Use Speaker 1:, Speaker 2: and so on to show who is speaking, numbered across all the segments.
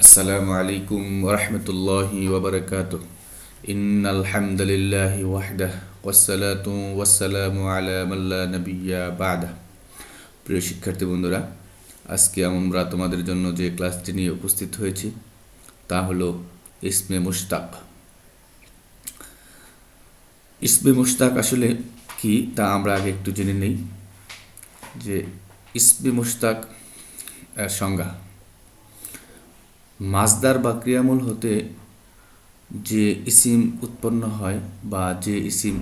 Speaker 1: আসসালামু আলাইকুম ওরহমতুল্লাহি ওবরকাতুহ। ইন্নাল হামদুলিল্লাহি ওয়াহদাহ ওয়াসসালাতু ওয়াসসালামু আলা মান লা নাবিয়্যা বা'দাহ। প্রিয় শিক্ষার্থী বন্ধুরা, আজকে আমরা তোমাদের জন্য যে ক্লাসটি নিয়ে উপস্থিত হয়েছি তা হলো ইসমে মুশতাক। ইসমে মুশতাক আসলে কি তা আমরা আগে একটু জেনে নেই। যে ইসমে মুশতাক এর সংজ্ঞা: মাসদার বা ক্রিয়ামূল হতে যে ইসিম উৎপন্ন হয় বা যে ইসিম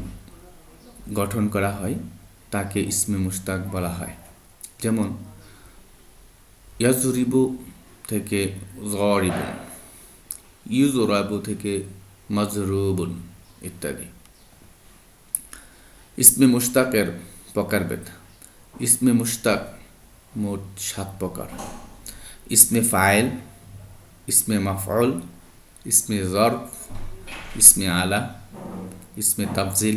Speaker 1: গঠন করা হয় তাকে ইসমে মুশতাক বলা হয়। যেমন ইয়াজরিবু থেকে যরিবুন, ইউজরাবু থেকে মাজরুবুন ইত্যাদি। ইসমে মুশতাকের প্রকারভেদ: ইসমে মুশতাক মোট 7 প্রকার। ইসমে ফাইল, ইসমে মাফউল, ইসমে জরফ, ইসমে আলা, ইসমে তাফজিল,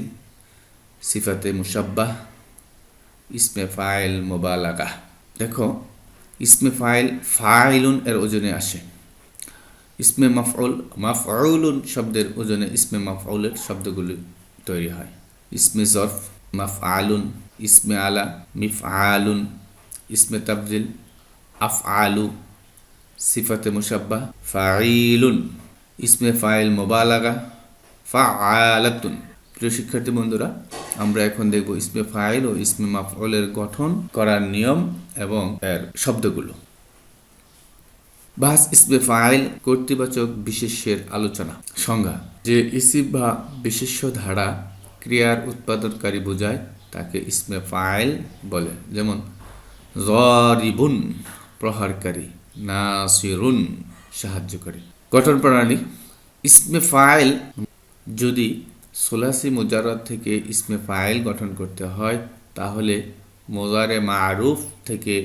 Speaker 1: সিফাতে মুশাব্বাহ, ইসমে ফাইল মুবালাগা। দেখো, ইসমে ফাইল ফাইলুন এর ওজনে আসে। ইসমে মাফউল মাফউলুন শব্দের ওজনে ইসমে মাফউলের শব্দগুলি তৈরি হয়। ইসমে জরফ মাফআলুন, ইসমে আলা মিফআলুন, ইসমে তাফজিল আফআলু, সিফাতে মুশাব্বাহ ফাইলুন, ইসমে ফাইল মুবালাগা ফাআলাতুন। প্রিয় শিক্ষার্থী বন্ধুরা, আমরা এখন দেখব ইসমে ফাইল ও ইসমে মাফউলের গঠন করার নিয়ম এবং এর শব্দগুলো। বাস ইসমে ফাইল কর্তৃবাচক বিশেষ্যের আলোচনা। সংজ্ঞা: যে ইসিম বা বিশেষ্য ধারা ক্রিয়ার উৎপাদনকারী বোঝায় তাকে ইসমে ফাইল বলে। যেমন যরিবুন প্রহারকারী, নাসিরুন সাহায্যকারী। গঠন প্রণালী: ইসমে ফাইল যদি সুলাসি মুজাররদ থেকে ইসমে ফাইল গঠন করতে হয় তাহলে মুজারে মারুফ থেকে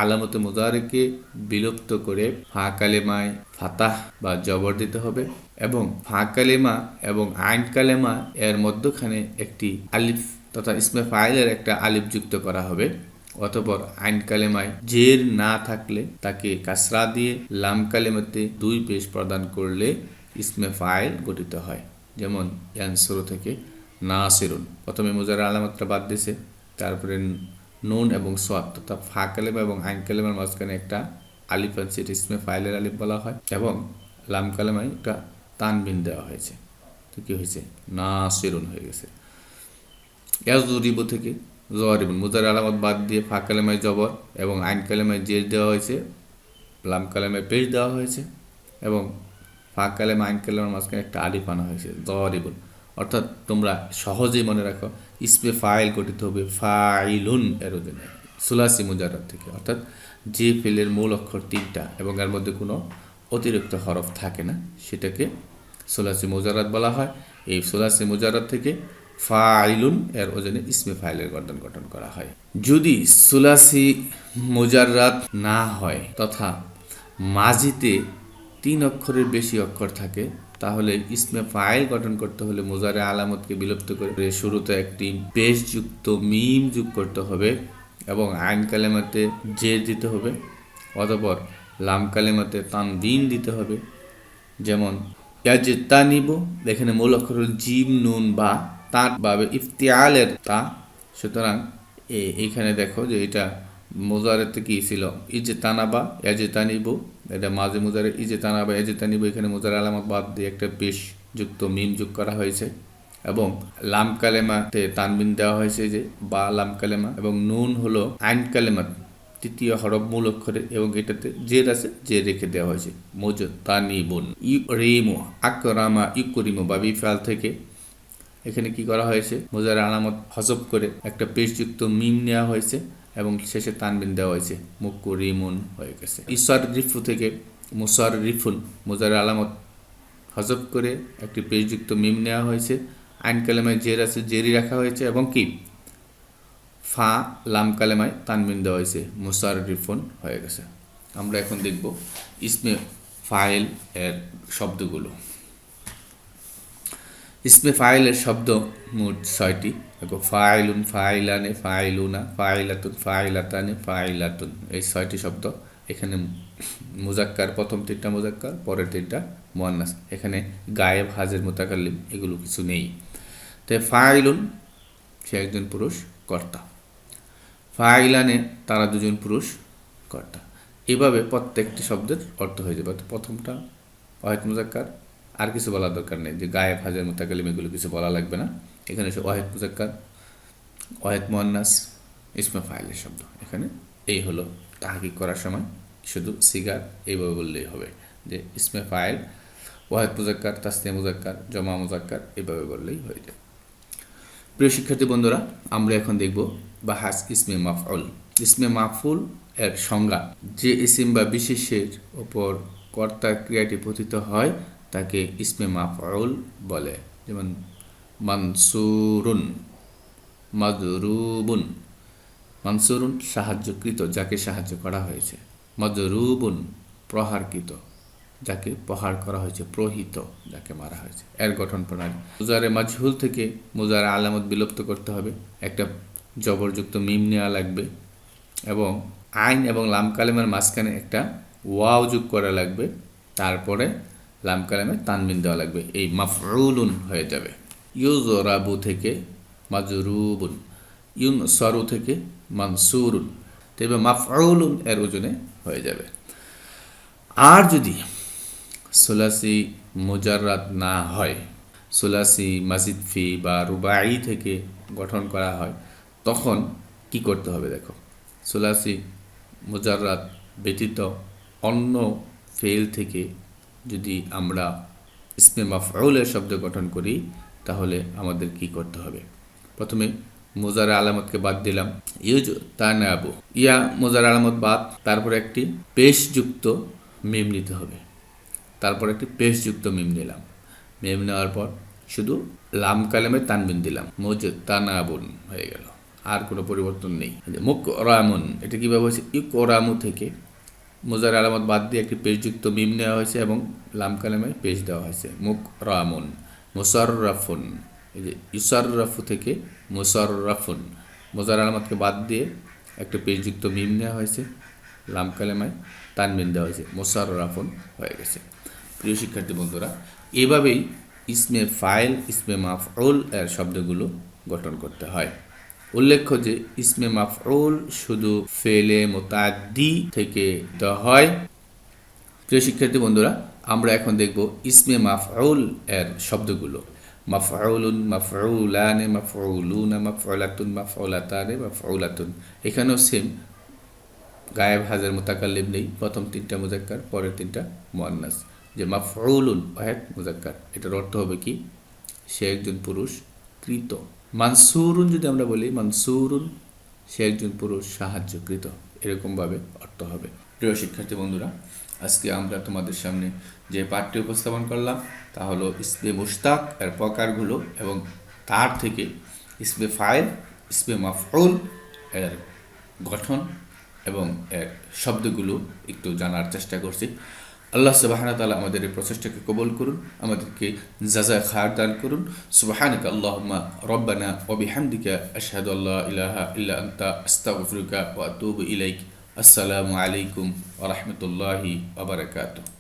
Speaker 1: আলামতে মুজারেকে বিলুপ্ত করে ফা কালেমায় ফাতাহ বা জবর দিতে হবে এবং ফা কালেমা এবং আইন কালেমা এর মধ্যখানে একটি আলিফ তথা ইসমে ফাইলের একটা আলিফ যুক্ত করা হবে। অতঃপর আইন কালেমায় জের না থাকলে তাকে কাসরা দিয়ে লাম কালেমাতে 2 পেশ প্রদান করলে ইসমে ফাইল গঠিত হয়। যেমন ইয়ানসুরু থেকে নাসিরুন, প্রথমে মুজারে আলামতটা বাদ দিয়েছে, তারপরে নুন এবং সোয়াদ তথা ফা কালেমা এবং আইন কালেমার মাঝখানে একটা আলিফ আছে, এটা ইসমে ফাইলের আলিফ বলা হয় এবং লাম কালেমায় একটা তানবিন দেওয়া হয়েছে, তো কি হয়েছে? নাসিরুন হয়ে গেছে। ইয়াজরিবু থেকে যরিবুন, মুজারে আলামত বাদ দিয়ে ফা কালেমায় জবর এবং আইন কালেমায় জের দেওয়া হয়েছে, লাম কালেমায় পেশ দেওয়া হয়েছে এবং ফা কালেমা আইন কালেমার মাঝখানে একটা আলিফ আনা হয়েছে, যরিবুন। অর্থাৎ তোমরা সহজেই মনে রাখো, ইসমে ফাইল গঠিত হবে ফাইলুন এর অধীনে সুলাসি মুজাররদ থেকে, অর্থাৎ যে ফেলের মূল অক্ষর 3টা এবং এর মধ্যে কোনো অতিরিক্ত হরফ থাকে না, সেটাকে সুলাসি মুজাররদ বলা হয়। এই সুলাসি মুজাররদ থেকে ফাইলুন এর ওজনে ইসমে ফাইলের গঠন করা হয়। যদি সুলাসি মুজাররদ না হয় তথা মাজিতে 3 অক্ষরের বেশি অক্ষর থাকে তাহলে ইসমে ফাইল গঠন করতে হলে মুজারে আলামতকে বিলুপ্ত করে শুরুতে একটি পেশযুক্ত মিম যোগ করতে হবে এবং আইন কালেমাতে জের দিতে হবে। অতঃপর লাম কালেমাতে তানবিন দিতে হবে। যেমন ইয়াজতানিবু, এখানে মূল অক্ষর হল জিম নুন বা তা বাবে ইফতিয়ালের তা, সুতরাং এইখানে দেখো যে এটা মুজারেতে কি ছিল? ইজতানাবা ইয়াজতানিবু, এটা মাঝে মুজারে ইজতানাবা ইয়াজতানিবু, এখানে মুজারে আলামত বাদ দিয়ে একটা পেশ যুক্ত মিম যোগ করা হয়েছে এবং লাম কালেমাতে তানবিন দেওয়া হয়েছে যে বা লাম কালেমা, এবং নুন হলো আইন কালেমা 3য় হরফ মূল অক্ষরে এবং এটাতে জের আছে, জের রেখে দেওয়া হয়েছে। মুজতানিবুন। ইউরিমু আকরামা ইউকরিমু বা বিফাল থেকে এখানে কি করা হয়েছে? মুজারে আলামত হজব করে একটা পেশযুক্ত মিম নেওয়া হয়েছে এবং শেষে তানবিন দেওয়া হয়েছে, মুকরিমুন হয়ে গেছে। ইসাররিফু থেকে মুসাররিফুন, মুজারে আলামত হজব করে একটি পেশযুক্ত মিম নেওয়া হয়েছে, আইন কালেমায় জের আছে, জেরি রাখা হয়েছে এবং কি ফা লাম কালেমায় তানবিন দেওয়া হয়েছে, মুসাররিফুন হয়ে গেছে। আমরা এখন দেখব ইসমে ফাইল এর শব্দগুলো। ইসমে ফাইলের শব্দ মোট 6টি। দেখো, ফাইলুন, ফাইলানে, ফাইলুনা, ফাইলাতুন, ফাইলাতানে, ফাইলাতুন, এই 6টি শব্দ এখানে মুজাক্কার, প্রথম তিনটা মুজাক্কার, পরের তিনটা মুয়ান্নাস। এখানে গায়েব, হাজির, মুতাকাল্লিম এগুলো কিছু নেই। তাই ফাইলুন সে একজন পুরুষ কর্তা, ফাইলানে তারা দুজন পুরুষ কর্তা। এভাবে প্রত্যেকটি শব্দের অর্থ হয়ে যাবে। প্রথমটা ওয়াহিদ মুজাক্কার, আর কিছু বলার দরকার নেই, যে গায়েব, হাজির, মুতাকাল্লিম এগুলো কিছু বলা লাগবে না। এখানে সে ওয়াহিদ মুজাক্কার, ওয়াহিদ মুয়ান্নাস, ইসমে ফাইলের শব্দ। এখানে এই হলো তাহকিক করার সময় শুধু সিগার এইভাবে বললেই হবে, যে ইসমে ফাইল, ওয়াহিদ মুজাক্কার, তাসনিয়া মুজাক্কার, জমা মুজাক্কার এইভাবে বললেই হয়ে যায়। প্রিয় শিক্ষার্থী বন্ধুরা, আমরা এখন দেখব বাহাস ইসমে মাফউল। ইসমে মাফউল এর সংজ্ঞা। যে ইসিম বা বিশেষের ওপর কর্তা ক্রিয়াটি পতিত হয় তাকে ইসমে মাফউল বলে। যেমন মানসুরুন, মাদরুবুন। মানসুরুন সাহায্যকৃত, যাকে সাহায্য করা হয়েছে। মাদরুবুন প্রহারকৃত, যাকে প্রহার করা হয়েছে। প্রহিত, যাকে মারা হয়েছে। এর গঠন প্রণালী। মুজারে মাজহুল থেকে মুজারে আলামত বিলুপ্ত করতে হবে। একটা জবরযুক্ত মিম নেওয়া লাগবে এবং আইন এবং লাম কালেমের মাঝখানে একটা ওয়াও যোগ করা লাগবে। তারপরে লাম কালেমে তানবিন দেওয়া লাগবে। এই মাফউলুন হয়ে যাবে। ইউজরাবু থেকে মাজরুবুন, ইউনসরু থেকে মানসুরুন। তবে মাফউলুন এর ওজনে হয়ে যাবে। আর যদি সুলাসি মুজাররাদ না হয়, সুলাসি মাজিদ ফি বা রুবাই থেকে গঠন করা হয়, তখন কি করতে হবে দেখো। সুলাসি মুজাররাদ ব্যতীত অন্য ফেল থেকে যদি আমরা ইসমে মাফউলের শব্দ গঠন করি, তাহলে আমাদের কি করতে হবে? প্রথমে মুজারে আলামতকে বাদ দিলাম। ইউজ তানাবু, ইয়া মুজারে আলামত বাদ, তারপরে একটি পেশযুক্ত মিম নিতে হবে। তারপর একটি পেশযুক্ত মিম নিলাম। মিম নেওয়ার পর শুধু লাম কালেমে তানবিন দিলাম, মুজতানাবুন হয়ে গেল। আর কোনো পরিবর্তন নেই। মুকরামুন, এটা কীভাবে হয়েছে? ইউকরামু থেকে মুজারে আলামত বাদ দিয়ে একটি পেশযুক্ত মিম নেওয়া হয়েছে এবং লাম কালেমে পেশ দেওয়া হয়েছে। মুকরামুন। মুসাররাফুন, এই যে ইউসাররাফু থেকে মুসাররাফুন, মুজারে আলামতকে বাদ দিয়ে একটা পেশযুক্ত মিম নেওয়া হয়েছে, লাম কালেমায় তানবিন দেওয়া হয়েছে, মুসাররাফুন হয়ে গেছে। প্রিয় শিক্ষার্থী বন্ধুরা, এভাবেই ইসমে ফাইল, ইসমে মাফউল এর শব্দগুলো গঠন করতে হয়। উল্লেখ্য যে ইসমে মাফউল শুধু ফেলে মুতাআদ্দি থেকে দেওয়া হয়। প্রিয় শিক্ষার্থী বন্ধুরা, আমরা এখন দেখব ইসমে মাফউল এর শব্দগুলো। মাফউলুন, মাফউলানে, মাফউলুনা, মাফউলাতুন, মাফউলাতানে, মাফউলাতুন। এখানেও সেম, গায়েব, হাজির, মুতাকাল্লিম নেই। প্রথম তিনটা মুজাক্কার, পরের তিনটা মুয়ান্নাস। যে মাফউলুন ওয়াহিদ মুজাক্কার, এটার অর্থ হবে কি? সে একজন পুরুষ কৃত। মানসুরুন যদি আমরা বলি, মানসুরুন সে একজন পুরুষ সাহায্যকৃত, এরকমভাবে অর্থ হবে। প্রিয় শিক্ষার্থী বন্ধুরা, আজকে আমরা তোমাদের সামনে যে পাঠটি উপস্থাপন করলাম তা হলো ইসমে মুশতাক এর প্রকারগুলো এবং তার থেকে ইসমে ফাইল, ইসমে মাফউল এর গঠন এবং এর শব্দগুলো একটু জানার চেষ্টা করছি। আল্লাহ সুবহানাহু ওয়া তাআলা আমাদের এই প্রচেষ্টাকে কবুল করুন, আমাদেরকে জাযায়ে খায়র দান করুন। সুবহানাকা আল্লাহুম্মা রাব্বানা ওয়া বিহামদিকা আশহাদু আল্লা ইলাহা ইল্লা আনতা আস্তাগফিরুকা ওয়া আতুবু ইলাইক। আসসালামু আলাইকুম ওয়া রাহমাতুল্লাহি ওয়া বারাকাতুহু।